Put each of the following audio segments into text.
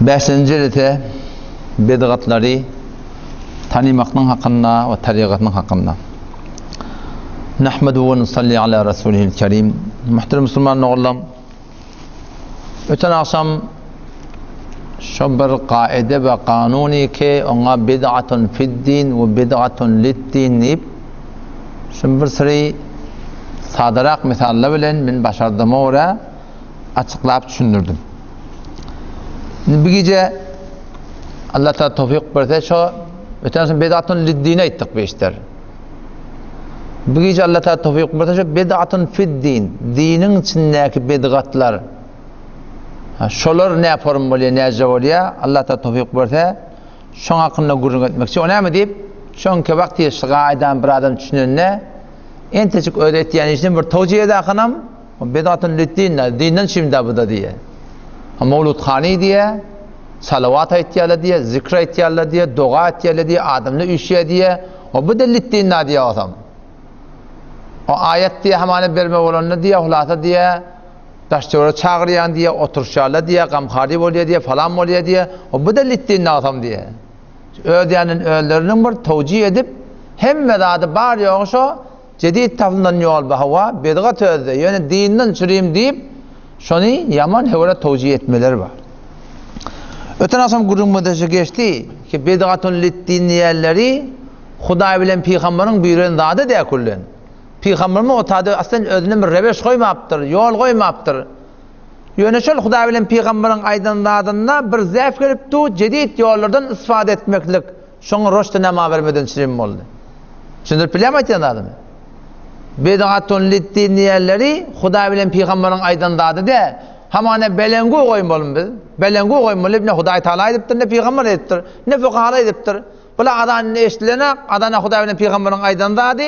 Beşinci ilete bid'atları tanımakның hakkında ve tariqatның hakkında. Nahmedu ve nusalli ala Resulihil Kerim. Muhterem Müslüman oğullarım, öten akşam şu bir kaide ve kanuni ki ona bid'atun fiddin ve bid'atun liddin deyip şu bir sırayı sadarak misalle bilen min başardığıma oraya açıklayıp düşündürdüm. Bir gece Allah Teala tevfik verse şu öten akşam bid'atun liddine ettik beşler. Bu gece Allah Teala tevfik verse şu bid'atun fiddin, dinin içindeki bid'atlar şolar ne form oluyor, ne cevap oluyor? Allah Teala tevfik verse şun hakkında gurur etmek için. O ne mi deyip? Şunki vakti şıgaydan bir adam düşünene en teçik öğrettiğin için bir tevcih ede akınam bid'atun liddinle, dinden şimdi bu da diye. Mevlud khani diye, salavat ettiyalı diye, zikr ettiyalı diye, dua ettiyalı diye, adamla üşüye diye, o bu da liddinle diye adam. O ayet diye hemen verme olanı diye, hulata diye, taşçılara çağırıyan diye, oturuşarlı diye, gamkhari oluyor diye, falan oluyor diye, o bu da liddinle adam diye. Ödeyenin öllerinin bir tevcih edip, hem medadı var yoksa, cedid tafından yol bahava, bid'at öde, yani dinden süreyim deyip, şunu yaman hevara tevcih etmeler var. Öten asam gurumudası geçti ki bid'atun liddin yerleri Huday bilen Peygamber'in buyruğunu dağda diye kullan. Peygamber'in o tadı aslında özüne bir rebeş koymaptır, yol koymaptır. Yani şöyle Huday bilen Peygamber'in aydınladığında bir zayıf gelipti, cedid yollardan istifade etmeklik. Şunu roştu nema vermeden çirim oldu. Şimdi bilemeyeceğin adamı. Bid'atun liddin yerleri Huday bilen Peygamber'in aydınladı de hamane belengu koymalım biz. Belengu koymalım ne Huday Teala ediptir, ne Peygamber ediptir, ne fukaha ediptir. Bula adan ne eşlenek, adana Huday bilen Peygamber'in aydınladı.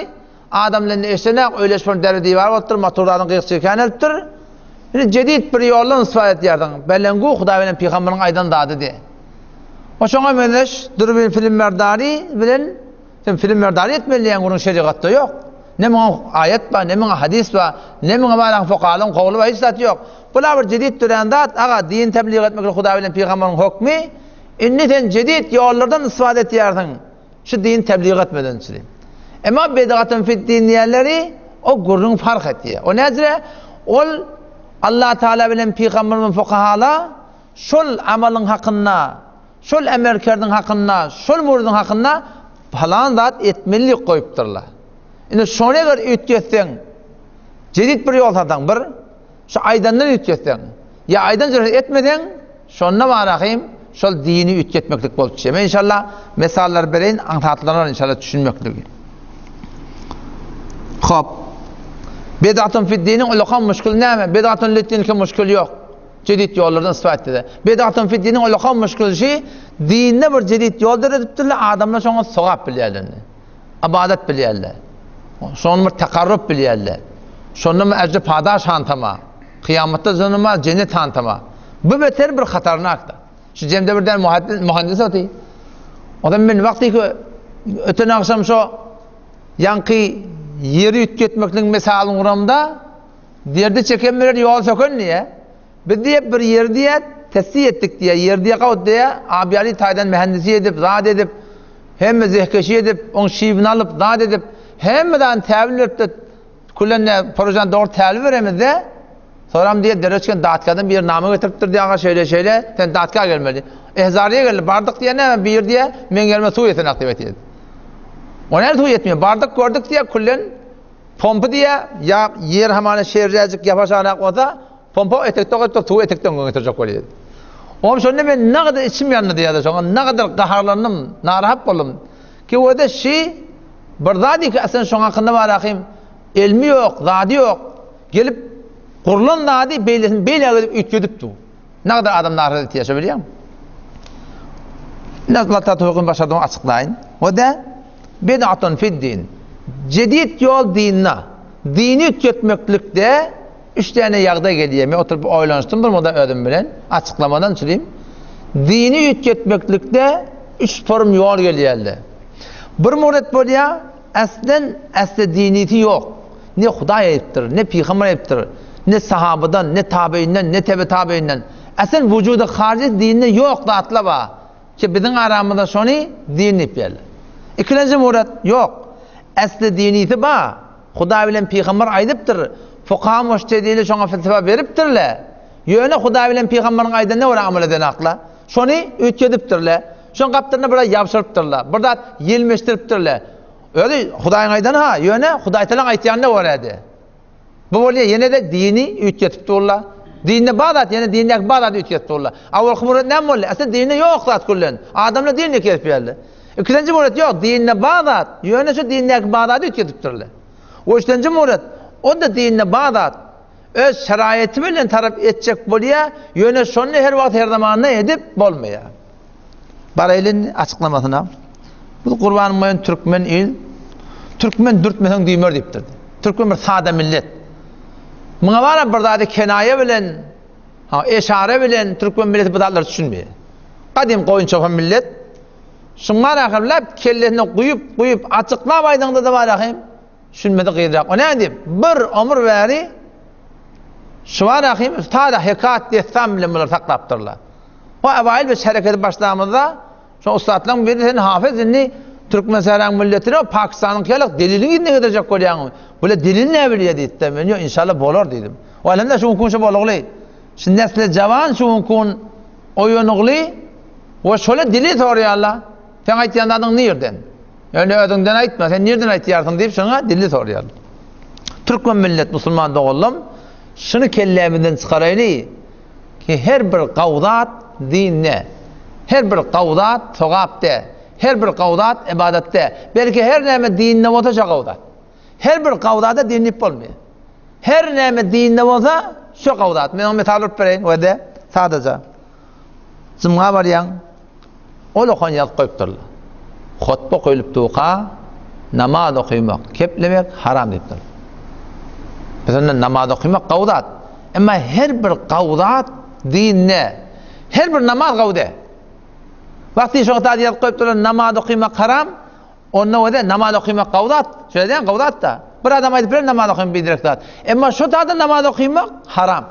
Adamların eşlenek, öyleşmenin derdi var otur, maturların kıyıkçıyken ediptir. Yani cedid bir yoldan ispat et yerden. Belengu Huday bilen Peygamber'in aydınladı de. O şuna mendeş, dur bir film merdari bilen, film merdari etmeliyen bunun şeriatta yok. Ne min ayet var, ne min hadis var, ne min balan fuqahalın qawlu var, hiç yok. Bular bir cedid türendat, aga din tebliğ etmekle Huday bilen Peygamber'in hukmi, inneten cedid yollardan istifade et yerden. Şu din tebliğ etmeden çireyim. Ama bid'atun fiddin yerleri o gurrun fark etti. O nezre ol Allah Teala bilen Peygamber'in fuqahala şol amalın hakkında, şol emerkerdin hakkında, şol muridin hakkında falan zat etmelilik koyuptırlar. Indi şuna göre ütgetsen, cedid bir yol tatan bir, şu aydandan ütgetsen, ya aydan cüret etmeden, şuna varakayım, şol dini ütgetmeklik bolup düşeyim. İnşallah mesallar bereyin, antatlanır inşallah düşünmeklik. Hop, bid'atun fiddinin ulukan müşkül neyme? Bid'atun liddinin müşkül yok. Cedid yollardan ispat etti. Bid'atun fiddinin ulukan müşkül şey, dinine bir cedid yoldur ediptirler, adamlar şuna sogap biliyerlerini, abadet biliyerler. Sonra bir takarrub biliyerler. Sonra bir ecri padaş hantama. Kıyamette zonuma cennet hantama. Bu beter bir hatarnaktır. Şu cemde birden mühendis atıyor. O da ben vakti ki öten akşam şu yankı yeri ütgetmeklik mesalın uğramda derdi çekenmeler yol sökün niye? Biz diye bir yer diye tesih ettik diye, yer diye kavut diye abiyali taydan mühendisi edip, zat edip hem zehkeşi edip, on şivini alıp, zat edip hemden tevil edip de kullanne projen doğru tevil veremiz de soram diye derečken dağıtkadan bir namı getiriptir diye şöyle sen dağıtka gelmeli. Ehzariye geldi bardak diye ne bir diye men gelme su yetin aktivite edin. O ne su yetmiyor bardak gördük diye kullan pompa diye ya yer hemen şehircik yapaşanak olsa pompa etekte su etekten getirecek oluyor. Oğlum şöyle ben ne kadar içim yandı diye de sonra ne kadar kaharlandım, narahat oldum ki o da şey bir zadi ki aslında şuna hakkında var akıyım ilmi yok, zadi yok gelip kurulan zadi beyle ütgedipti. Ne kadar adam narahat yaşayabiliyor mu? Nasıl tatavukun başladığını açıklayın. O da bid'atun fiddin. Cedid yol dinine. Dini ütgetmeklikte 3 tane yağda geliyor. Ben oturup oylanıştım. Bir moda ödüm bilen. Açıklamadan çüreyim. Dini ütgetmeklikte 3 form yol geliyorlar. Bir muret boluyor. Aslen diniyeti yok. Ne Huday ayıptır, ne Peygamber ayıptır, ne sahabadan, ne tabiinden, ne tebe tabiinden. Asıl vücudu harici dinni yok da atlaba. Ki bizim aramızda şunu dinni böyle. İkinci murat yok. Asli diniydi ba. Huda bilen peygamber aydıptır. Fuqaha müştedili şuna felsefe veriptirler. Yöne Huda bilen peygamberin ayda ne var amel eden akla? Şunu ötküdüptirler. Şun kaptırını burada yapıştırıptırlar. Burada yelmeştiriptirler. Öyle Hudayın aydan ha. Yöne Huday talan aytiyan ne var edi? Bu böyle yine de dini ötküdüptirler. Dinne bağdat yani dinnek bağdat ötküdüptirler. Avval kumurat ne molle? Aslında dinne yok zat kullen. Adamla dinne kelip yerli. İkinci murat yok. Dinne bağdat. Yöne şu dinnek bağdat ötküdüptirler. O üçüncü murat. O da dinne bağdat. Öz şeraiti bilen taraf edecek bolya, yöne şonu her vakit her zamanla edip bolmaya. Baraylin açıklamasına. Bu Kurban Moyun Türkmen il, Türkmen dürtmesen düymör deyiptir. Türkmen bir sade millet. Mına var bir zade kenaye bilen, eşare bilen Türkmen milleti bu dalları düşünmeye. Kadim koyun çoğun millet. Şunlar akırlap kellerini kuyup açıklap aydığında da var akım. Düşünmedi kıydırak. O ne deyip? Bir ömür veri şu var akım, üstada hikayet destan bilen bunlar taklaptırlar. O evvel bir hareketi başlamada şu ustadların biri senin hafizini Türkmen Seyran milletine o Pakistan'ın kıyalak delilini gidin edecek koyuyan. Böyle delil ne biliyor deyip ben yok inşallah bolor dedim. O elimde şu unkun şu boluğlu. Şimdi nesli cavan şu unkun oyunuğlu o şöyle dili soruyor Allah. Sen aytiyan adın nereden? Yani ödünden aytma sen nereden aytiyarsın deyip şuna dili soruyor. Türkmen millet Müslüman doğullum. Şunu kellemeden çıkaraylı ki her bir kavdat dinne, her bir kavdat sogapte, her bir kavdat ibadette. Belki her neme dinne olsa şu kavdat. Her bir kavdata dinlip olmuyor. Her neme dinne olsa şu kavdat. Ben onu metal vereyim o da sadece. Zımğa var yan. O lokon yaz koyupturlar. Hutba koyulup tuğka namaz okuymak, keplemek haram deyiptir. Mesela namaz okuymak kavdat. Ama her bir kavdat dinne. Her bir namaz kavde. Vakti şu kadar yaz koyupturlar namaz okuymak haram. Onunla o da namaz okuymak kavdat. Şöyle deyin kavdat da. Bir adam aydıp bir namaz okuymak bir direkt dat. Ama şu tadı namaz okuymak haram.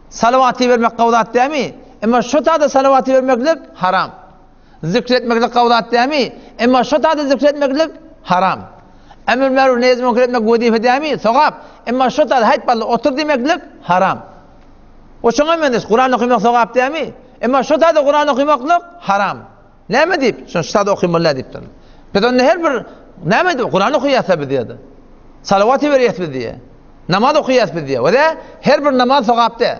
Salavatı vermek kavdat değil mi? Ama şu tadı salavatı vermeklik haram. Zikretmeklik kavdat değil mi? Ama şu tadı zikretmeklik haram. Emir meruf neyaz münker etmek vazife değil mi? Sogap. Ama şu tadı hayt ballı otur demeklik haram. O şuna mendes Kur'an okuymak sogap değil mi? Ama şu tadı Kur'an okuymaklık haram. Ne mi deyip? Şu tadı okuymalı deyiptir. Peki her bir ne mi deyip? Kur'an okuyasın bir diyordu. Salavatı veriyasın bir diye. Namaz okuyasın bir diye. O da her bir namaz sogapte.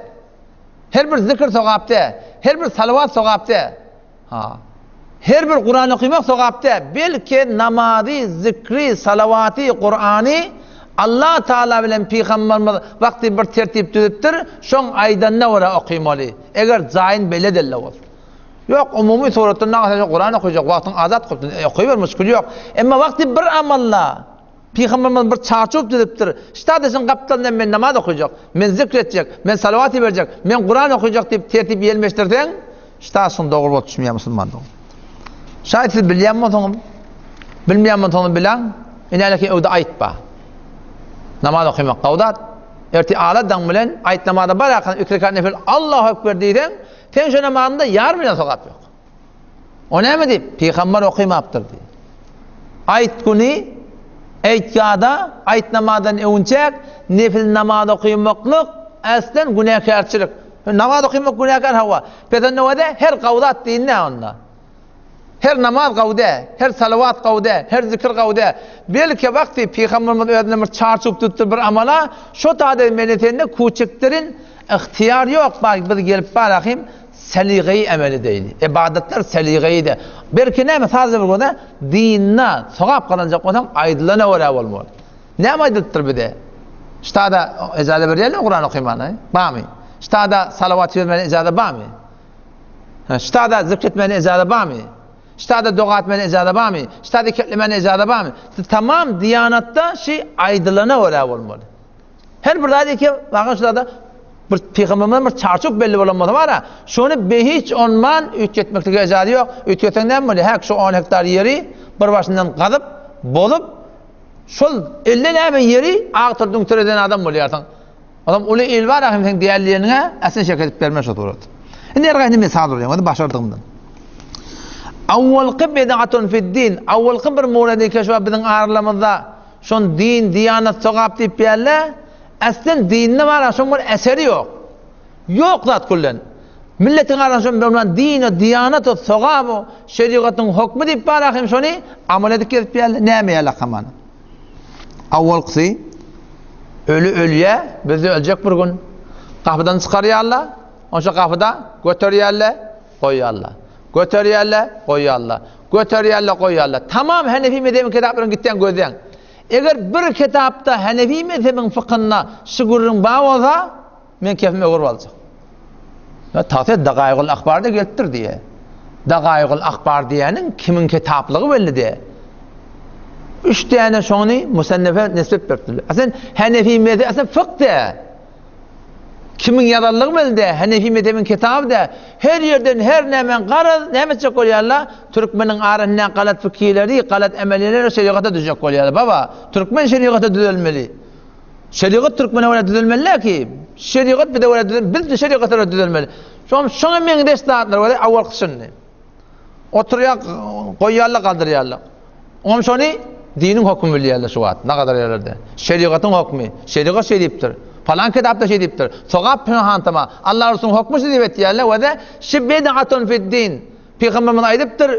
Her bir zikir sogapte. Her bir salavat sogapte. Her bir Kur'an okuymak sogapte. Belki namazı, zikri, salavatı, Kur'an'ı Allah Teala bilen Peygamberimiz vakti bir tertip tüdüptür. Şon aydan ne var okuymalı. Eğer zayin böyle delle olsun. Yok umumi suretinde Kur'an okuyacak. Vaktin azat okuyuyor muskul yok. Ama vakti bir amalla Peygamberimiz bir çarçup tüdüptür. İşte kaptandan ben namaz okuyacak. Ben zikredecek. Ben salavatı verecek. Ben Kur'an okuyacak deyip tertip yelmeştirden işte aslında doğru bol düşmeye Müslüman doğru. Şayet siz bilmeyen mi bilen ineleki evde aytba. Namaz okuymak kavdat. Erti ağladan bilen ayet namazda bırakın ükrikar nefil Allahu Ekber deyden sen şu namazında yar bile sokak yok. O ne mi deyip? Peygamber okuymaktır diye. Ayet günü ayet ayet namazdan evunçak nefil namaz okuymaklık aslen günahkarçılık. Namaz okuymak günahkar hava. Peki ne var da her kavdat değil ne onda? Her namaz kavde, her salavat kavde, her zikir kavde. Belki vakti Peygamberimiz öğretmenler çarçıp tuttu bir amala, şu tadı menetinde küçüklerin ihtiyar yok. Bak biz gelip bakayım, seligeyi emeli değil. İbadetler seligeyi de. Belki ne mi sadece bir konuda dinle, sokap kalınacak olan aydılığına uğraya olmalı. Ne mi aydılıktır bir de? İşte da icazı verelim Kur'an okuymana. Bami. İşte da salavat vermene icazı bami. İşte da zikretmene icazı bami. İşte dua etmene icazı var mı? İşte ketlemene icazı var mı? Tamam diyanatta aydılığına uğraya olmalı. Her bir dedi ki bakın şurada bir Peygamberimiz bir çarçuk belli olmalı var ya. Şunu hiç onman ütgetmeklik icazı yok. Ütketenden böyle şu 10 hektar yeri bir başından kazıp bolup şol 50 neme yeri ağtırdın türeden adam oluyorsan. Adam ulu il var ahim sen diğerlerine aslında şaka edip vermez oturuyor. Şimdi ergahini misal oluyor. Hadi başardığımdan. Avval bid'atun fid din. Avval bir muradi keşfa bizim ağırlamızda şon din, diyanet sokap deyip yerle aslında dinne var şon bir eseri yok. Yok zat kullen. Milletin arasında din, diyanet, sokap, şeriatın hükmü deyip ahim şonu amel edip yerle ne meyle kaman. Avval kısı ölüye bizi ölecek bir gün. Kapıdan çıkarıyarlar. Onca kapıda götürüyorlar, koyuyorlar. Götürüyorlar, koyuyorlar. Götürüyorlar, koyuyorlar. Tamam Hanefi mezhebinin kitaplarını gitten gözden. Eğer bir kitapta Hanefi mezhebinin fıkhına şugurun bağ olsa, men kefime uğur olacak. Tahtı Dagâigul Akbar'da geltir diye. Dagâigul Akbar diyenin kimin kitaplığı belli diye. 3 tane şonu musennefe nispet verdiler. Aslında Hanefi mezhebi aslında fıkh kimin yararlığı belli de Hanefi mezhebinin kitabı da her yerden her nemen qarız nemetçe koyarlar. Türkmenin arasından galat fikirleri, galat emelleri şeriata düzecek koyarlar. Baba, Türkmen şeriata düzelmeli. Şeriat Türkmen'e öyle düzelmeli ki şeriat bir de öyle düzelmeli. Biz de şeriata öyle düzelmeli. Şunu men destatlar var avval kısmını. Oturuyor koyarlar kaldırıyorlar. Onun şunu dinin hükmü biliyorlar şu an. Ne kadar yerlerde. Şeriatın hükmü. Şeriat şey deyiptir. Falan kitapta şey deyiptir. Sokap pınahantama. Allah Resulü'nün hükmü şey deyip yerler. Ve de şibbedatun fid din. Peygamberimiz aydıptır.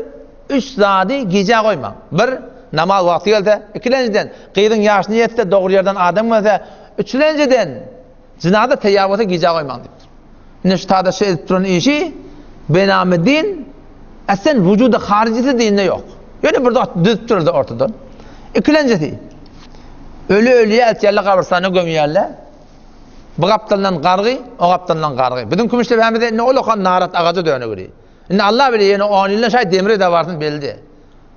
3 zadi gece koyma. Bir, namaz vakti geldi. İkinciden, kıydın yaşını yetse doğru yerden adam varsa. Üçüncüden, zinada teyyavata gece koyma deyiptir. Neştada şey edip duran işi, benamı din, aslında vücuda haricisi dinle yok. Yani burada düz durdu ortadan. İkincisi, ölüye elçiyerle kabristana gömüyerler. Bu kaptandan qargı, o kaptandan qargı. Bizim kümüşte behemide ne olokan narat ağacı dönü görüyor. İnne Allah bile yeni 10 yılda şay demiri de varsın belli.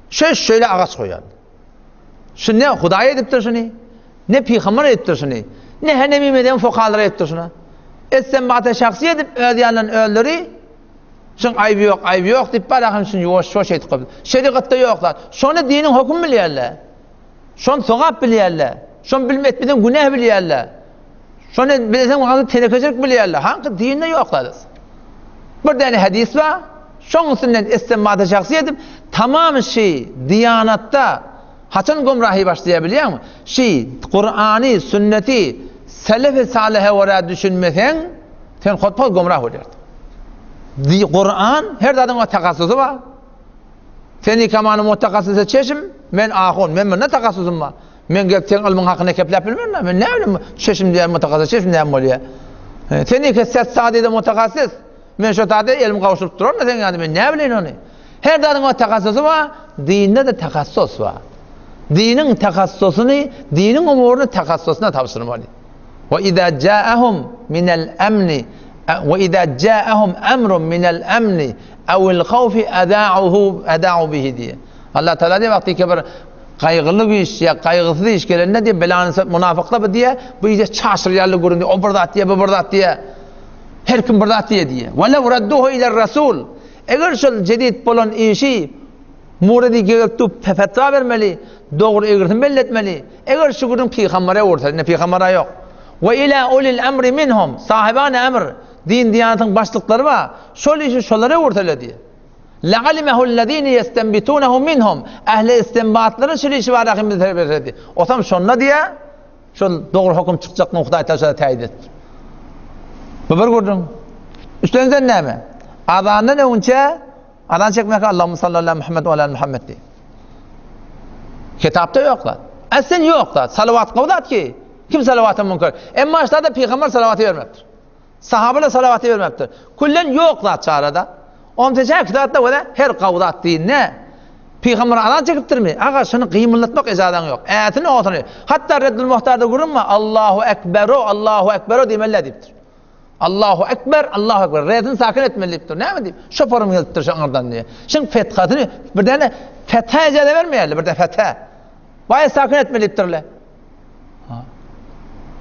Şöyle ağaç koyar. Şu ne Hudaya ediptir şunu, ne Peygamber ediptir şunu, ne Hanefi mezhebinin fukahaları ediptir şunu. Essenbate şahsi edip ödeyenlerin öldürü, şun ayıbı yok deyip bırakın şunu yoş edip koyar. Şeriatta yoklar. Şunu dinin hükmü biliyorlar. Şunu sokap biliyorlar. Şunu bilmekmeden günah biliyorlar. Şunu bilesem ağzı tenekecek biliyorlar. Hangi dinle yoklar. Bir tane hadis var. Şunun üstünden istinbata şahsi edip tamam şey diyanatta haçan gumrahi başlayabiliyor mu? Kur'an'ı, sünneti selef-i salihe vara düşünmesen sen hutbol gumrah oluyordu. Kur'an her dadın o takassusu var. Seni kamanı mutakassusu çeşim, men ahun, men ne takassusum var? Men gelip sen ilmin hakkını keplep bilmem men ne bileyim çeşim diye mutakassus, çeşim diye oluyor. Seni keset sadede mutakassis, men şu tade ilmi kavuşturup durur da sen yani men ne bileyim onu? Her dadın o takassusu var, dinde de takassus var. Dinin takassusunu, dinin umurunu takassusuna tavsırmalı. Ve izâ câehum minel emni وَإِذَا جَاءَهُمْ أَمْرٌ مِنَ الْأَمْنِ اَوْ الْخَوْفِ اَدَاعُوا بِهِ diye. Allah Teala diye vakti ki bir kaygılı bir iş ya kaygısız iş gelene diye belanı münafıkla diye bu iyice çarşır yerli görün diye o burada diye bu burada diye her kim burada diye وَلَوْ رَدُّهُ اِلَى الرَّسُولِ eğer şu cedid bulan işi muradi gelip fetva vermeli doğru eğritim belli etmeli eğer şu günün peygambere ortada ne peygambere yok ve ila ulil emri minhum sahibane emr din diyanatın başlıkları var şöyle işi şöyle ortada diye لَعَلِمَهُ الَّذ۪ينَ يَسْتَنْبِتُونَهُ minhum ehli istinbatların şöyle işi var akımızda verdi o tam şunla diye şu doğru hüküm çıkacak noktayı taşıda teyit etti bu bir gördün üstlerinden ne mi adağından önce adan çekmek Allahümme sallallahu Muhammed ve ala Muhammed diye kitapta yoklar aslında yoklar salavat kavdat ki kim salavatı münker emma aşağıda peygamber salavatı vermektir sahabeler salavatı vermektir kullen yoklar çağrıda onun teşekkür kitapta öyle her kavdat değil ne peygamber adan çekiptir mi ağa şunu kıyımlatmak izadan yok ayetini oturuyor hatta Reddül Muhtar'da görünme Allahu Ekberu demeli deyiptir Allahu Ekber, Allahu Ekber. Redin sakin etmeliyiptir. Ne mi diyeyim? Şoförüm geliptir şanlardan diye. Şimdi fethatını bir tane fetha ecele vermeyelim. Bir tane fetha. Vay sakin etmeliyiptirle.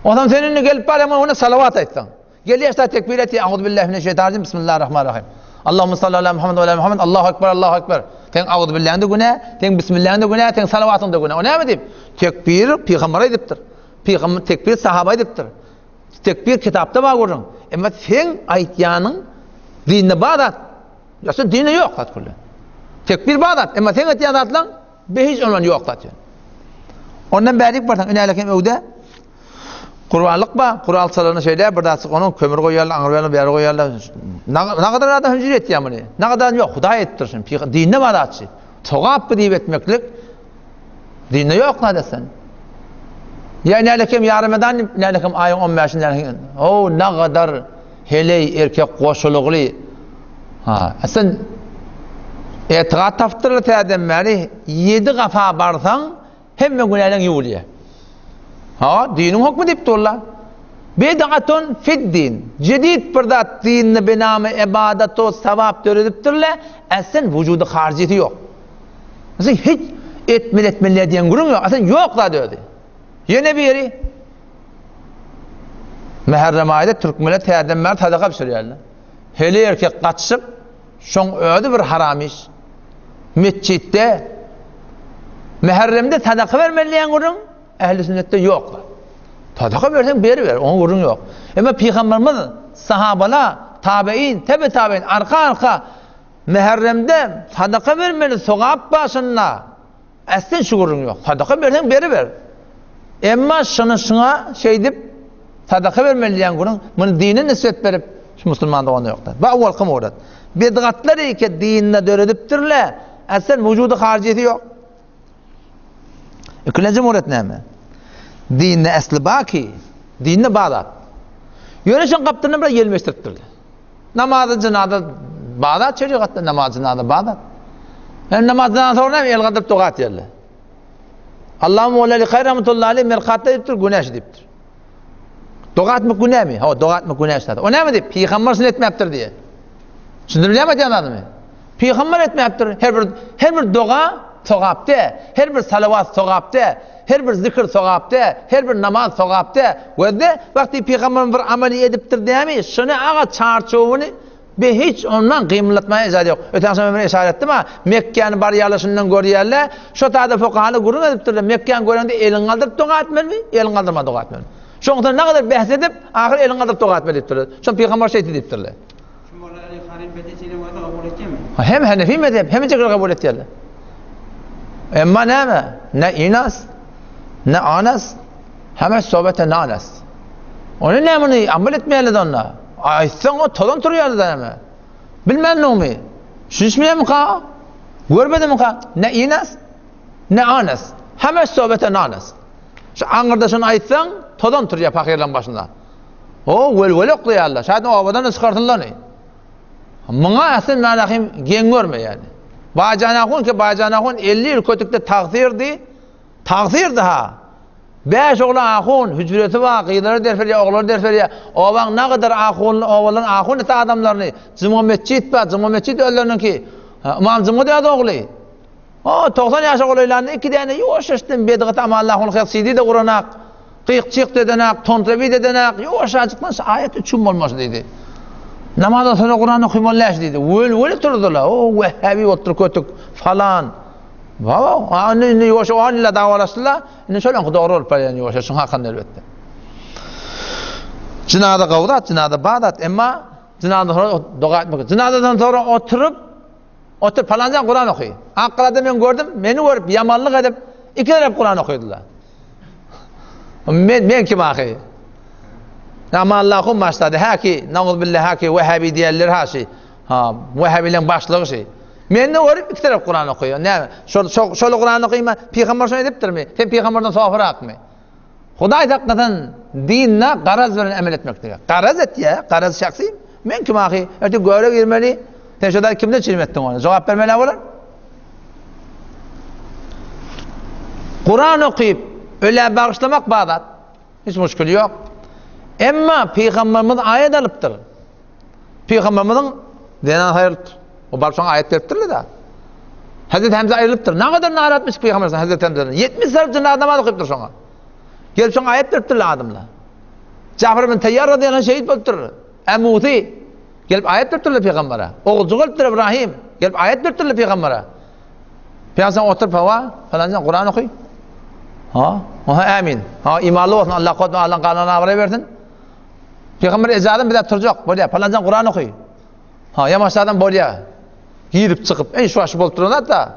O zaman seninle gelip bari ama ona salavat etsen. Geliyor işte tekbir et. Euzubillahimineşşeytanirracim. Bismillahirrahmanirrahim. Allahümme sallallahu aleyhi Muhammed ve aleyhi Muhammed. Allahu Ekber, Allahu Ekber. Ten Euzubillah'ın da günah, ten Bismillah'ın da günah, ten salavatın da günah. O ne mi diyeyim? Tekbir peygamber ediptir. Peygamber tekbir sahaba ediptir. Tekbir kitapta var görün. Ama sen aytyanın dinne badat. Yasa dine yok tat kullu. Tekbir badat. Ama sen aytyan atlan behiç olan yok tat. Ondan bärik barsan inälekem öwde Kurbanlık ba, Kur'an salını şeyler, bir daha onun kömür koyarlar, anırlarla beri koyarlar. Ne kadar adam hüncür etti ya bunu? Ne kadar yok, Huda ettirsin. Dinle var atçı. Toğap deyip etmeklik, dinle yok ne desen. Ya nelekem yarımadan, nelekem ayın 15'inden, o ne kadar heley erkek koşuluklu. Sen etiqat taftırlı tədemleri 7 kafa barsan, hemen günahdan yuvuluyor. Dinin hükmü deyip durlar. Bid'atun fid din. Cedid birdat dinni binamı ibadet o sevap döredip durlar. Aslında vücudu harciyeti yok. Aslında hiç etmeli diyen gurun yok. Aslında yok da dördü. Yine bir yeri. Muharrem ayda Türk millet tədemler sadaka pişiriyorlar. Hele erkek kaçıp şon ödü bir haramış. Mescitte Muharrem'de sadaka vermeli diyen gurun Ehl-i sünnette yok. Sadaka versen beri ver, onun vurun yok. Ama Peygamberimiz, sahabalar, tabi'in, tabi'in, arka Muharrem'de sadaka vermeli, sokak başına. Aslında şu vurun yok. Sadaka versen beri ver. Ama şuna şey deyip, sadaka vermeli diyen vurun, bunu dinin nispet verip, şu Müslümanda onda yoklar. Ve evvel kım orada. Bid'atları ki dinine dörediptirler, aslında vücudu harciyeti yok. İkinci muret neymi? Dinne esli baki, dinne bağdat. Yönüşün kaptırını biraz yelmeştiriptirdi. Namazı cinadı bağdat, şeriatta namazı cinadı bağdat. Namazdan sonra el kadar tokat yerli. Allah'ım oğlali khayr rahmetullahi aleyh merkatta deyiptir, güneş deyiptir. Tokat mı güneş mi? Tokat mı güneş dedi. O ne mi deyip? Peygamber sünnet etmeyiptir diye. Sündürüleyemedi anladın mı? Peygamber etmeyiptir. Her bir doğa sogapte, her bir salavat sogapte, her bir zikir sogapte, her bir namaz sogapte. Ve de vakti Peygamber bir ameli ediptir diyemi, şunu ağa çarçovunu be hiç ondan kıymetlemeye icazı yok. Öten sonra ben işaret ettim ha, Mekke'nin bariyalısından görüyorlar, şu taada fukahalı gurun ediptirler, Mekke'nin görüyorlar, elin kaldırıp toğa etmeli mi? Elin kaldırma toğa etmeli mi? Şundan ne kadar bahsedip, ahir elin kaldırıp toğa etmeli ediptirler. Şun Peygamber şey ediptirler. Şu Molla Ali Harim Bedeti'yle vada kabul edecek mi? Hem Hanefi mezhep, hem cekir kabul ettiler. Ama ne mi? Ne inas, ne anas, hemen sohbete ne anas. Onun ne bunu amel etmeyelim onunla. Aysen o todan duruyordu da mi? Bilmem ne mi? Şişmeye mi ka? Görmedi mi ka? Ne inas, ne anas. Hemen sohbete ne anas. Şu angırdasın aysen todan duruyor fakirlerin başında. O vel okuyarlar. Şayet o havadan ıskartırlar ne? Buna aslında manakim gen görme yani. Bacanakun 50 yıl kötükte takzirdi ha. 5 oğlan akun, hücreti var, kıyıları derferiye, oğulları derferiye. Oğlan ne kadar akun, oğlan akun eti adamlarını. Cıma mescid öllerinin ki. İmam Cıma diye oğlu. O 90 yaş oğullarını 2 tane yoş açtım. Bedgat ama Allah'ın kıyıksidi de kuranak. Kıyıkçık dedenak, tontrebi dedenak. Yoş açıktan ayet 3 olmaz dedi. Namazdan sonra Kur'an'ı kıymallaş dedi. Öyle durdular. O vehhabi otur kötük falan. Valla. Ne yoşa o anıyla davalaştılar. Ne söylen ki doğru olup yani yoşa. Şun hakkında elbette. Cinadı kavdat, cinadı bağdat. Ama cinadı sonra doğa etmek. Cinadıdan sonra otur falanca Kur'an okuyor. Ankara'da ben gördüm. Beni görüp yamanlık edip 2 hep Kur'an okuydular. Ben kim akıyı? Ama Allah'ın başladı. Haki, na'udhu billahi haki, Vehhabi diyenler haki. Vehhabi'nin başlığı şey. Ben de görüp 2 taraf Kur'an okuyor. Ne? Şöyle Kur'an okuyayım. Peygamber şunu ediptir mi? Sen Peygamberden sofra akmı? Huday hakikaten dinle garaz veren emel etmektir. Garaz et ya. Garaz şahsiyim. Ben kim akıyı? Artık göre girmeli. Sen şurada kimden çilmettin onu? Cevap vermeli olur. Kur'an okuyup öyle bağışlamak bağdat. Hiç müşkül yok. Ama Peygamberimiz ayet alıptır. Peygamberimizin denen hayırlıdır. O barışan ayet veriptirli da. Hazreti Hamza ayrılıptır. Ne kadar naratmış Peygamberimiz Hazreti Hamza'nın. 70 sarıcında adama okuyuptur sonra. Gelip sonra ayet veriptirli adamla. Cafer bin Teyyar radıyallahu şehit boluptur. Emuti. Gelip ayet veriptirli Peygamber'e. Oğulcu oluptur İbrahim. Gelip ayet veriptirli Peygamber'e. Peygamber oturup falanca Kur'an okuy. Amin. İmanlı olsun Allah kodma Allah'ın kanına avray verdin. Peygamber ecadın bir de turacak. Böyle falancan Kur'an okuyor. Ha yamaçlardan böyle girip çıkıp en şu aşı bolup dururlar da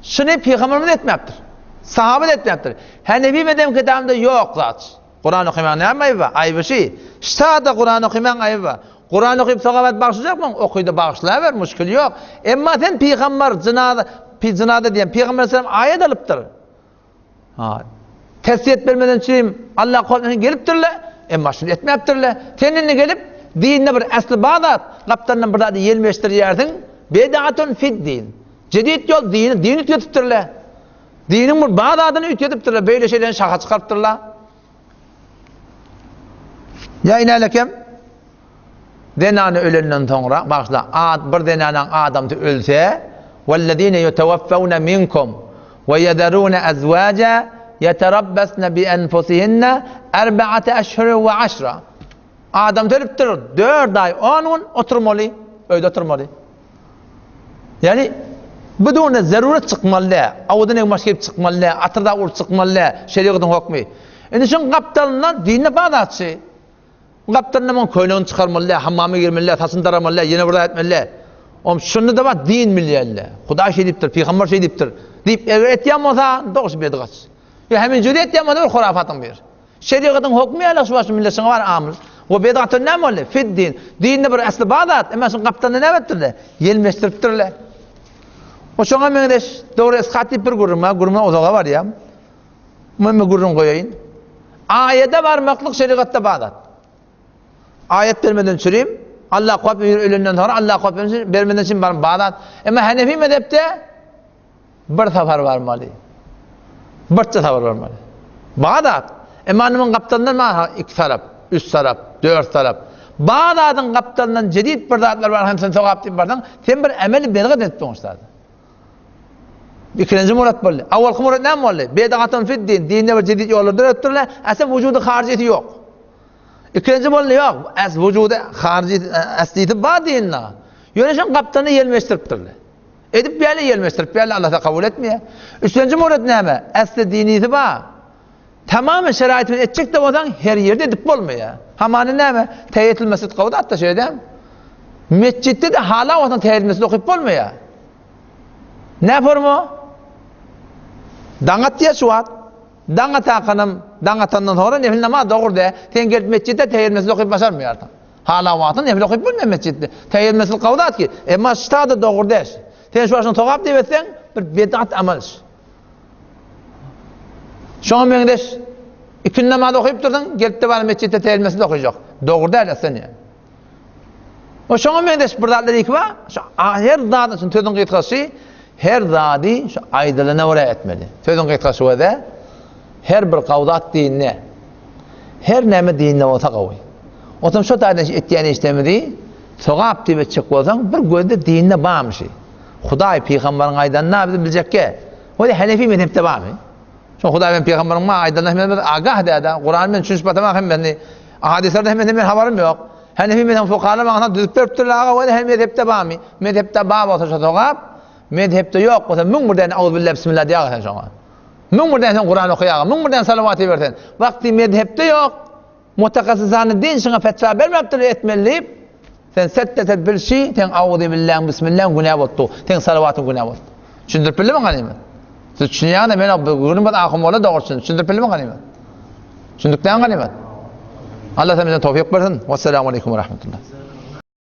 şunu Peygamberimiz etmeyaptır. Sahabe de etmeyaptır. Hanefi medem kitabında yok zat. Kur'an okuyan ne ayıbı? Ayıbı şey. Ştada Kur'an okuyan ayıbı. Kur'an okuyup sagabat bağışlayacak mı? Okuydu bağışlayıver, müşkül yok. Emma sen Peygamber zınada diyen Peygamber sallam ayet alıptır. Ha. Tesiyet vermeden çürüyüm Allah korkmasına geliptirler. Emma şunu etmeyaptırlar. Seninle gelip dinine bir aslı bağdat. Kaptandan bir daha yelmeştir yersin. Bedatun fid din. Cedid yol dini ütüyetiptirler. Dinin bir bağdatını ütüyetiptirler. Böyle şeylerin şaka çıkarttırlar. Ya inalekem denanı ölenden sonra başla bir denanan adam da ölse vellezine yetevaffavne minkum ve yederune azvaca yeterabbasne bi enfusihinne 4 eşhur ve 10. Adam ölüptür 4 ay 10 gün oturmalı. Öyle oturmalı. Yani بدون ضرورة çıkmalı. Avudun maşkep çıkmalı. Atırda ur çıkmalı. Şeriatın hükmü. Yani şun kaptalından dinine bağdatçı. Kaptanın köylüğünü çıkarmalı, hammama girmeli, tasını taramalı, yine burada etmeli. Şunu da var din milliyelle. Huda şey deyiptir, Peygamber şey deyiptir. Deyip eğer etiyam olsa doğrusu bir dıgaz. Ya hemen cüri etiyam olsa bir hurafatın bir. Şeriatın hükmü alaksı başı milletine var amil. O bedatın ne mi? Fid din. Dinine bir aslı bağdat. Ama şun kaptanı ne ettirler? Yelmeştiriptirler. O şuna mengedeş doğru eskatip bir guruma ozağa var ya. Mühimmi gurum koyayım. Ayete varmaklık şeriatta bağdat. Ayet vermeden çürüyüm. Allah korkup ölünden sonra Allah korkup vermeden için bağdat. Ama Hanefi mezhepte bir sefer varmalı. Bir sefer varmalı. Bağdat. Emanımın kaptanından mı 2 taraf, 3 taraf, 4 taraf. Bağdat'ın kaptanından cedid bir zatlar var. Hem sen sokap deyip vardan. Sen bir emeli belgad ettin ustadı. İkinci murat böyle. Avvalki murat ne mi? Bedatun fid din. Dinle bir cedid yollardır öttürler. Aslında vücudu hariciyeti yok. İkinci bol yok. Es vücuda harici asliyeti var dinle. Yönüşün kaptanı yelmeştiriptirler. Edip böyle yelmeştirip böyle Allah da kabul etmiyor. Üçüncü murat ne mi? Asli diniyeti var. Tamamen şeraitini edecek de odan her yerde edip olmuyor. Hamanı ne mi? Teyyetül mescid kavda hatta şeyden. Mescitte de hala odan teyyetül mescid okuyup olmuyor. Ne yapar mı? Dangat diye şu at. Dangat hakanım, dangatandan sonra nefil namaz doğru de. Sen gelip mescitte teyyetül mescid okuyup başarmıyor artık. Hala vaatın nefil okuyup olmuyor mescitte. Teyyetül mescid kavda at ki. Ama ştada doğru de. Sen şu başını toğap deyip etsen bir bedat amal. Şu an mengedeş 2 namaz okuyup durdun, gelip de bana mescitte teyyetül mescid okuyacak. Doğru değil seni. O şu an mengedeş buradaları ikva, her zat için sözün kıyıtkası, her zadi aydılığına oraya etmeli. Sözün kıyıtkası o da, her bir kavdat dinine, her neme dinine olsa kavuy. O zaman şu tane ettiğini istemedi, soğap deyip çık olsan, bir gözde dinine bağımşı. Huday Peygamber'in aydanına abide bilecek ki, o da Hanefi mezhepte bağımı. Çünkü Huday ben Peygamber'in aydanına agah dedi, Kur'an'ın ben çünkü batama hem beni, hadislerde hemen haberim yok. Hanefi mezhep fukarlar bana düzüp veriptirler, o da hem mezhepte bağımı. Mezhepte bağımı olsa şu soğap, mezhepte yok. O zaman mün buradan Euzubillahü bismillah diye sonra. Mün buradan sen Kur'an okuyağın, mün buradan salavatı versen. Vakti mezhepte yok. Mutakasısını din şuna fetva vermeyiptir etmeliyip, sen settet bir şey, sen Euzubillahü bismillah günah oldu. Sen salavatın günah oldu. Düşündürüp bildi mi ganimet? Siz düşünüyorsun da ben gurbat akım ola doğrusun. Düşündürüp bildi mi ganimet? Düşündükten ganimet. Allah sana tevfik versin. Vesselamu aleyküm ve rahmetullah.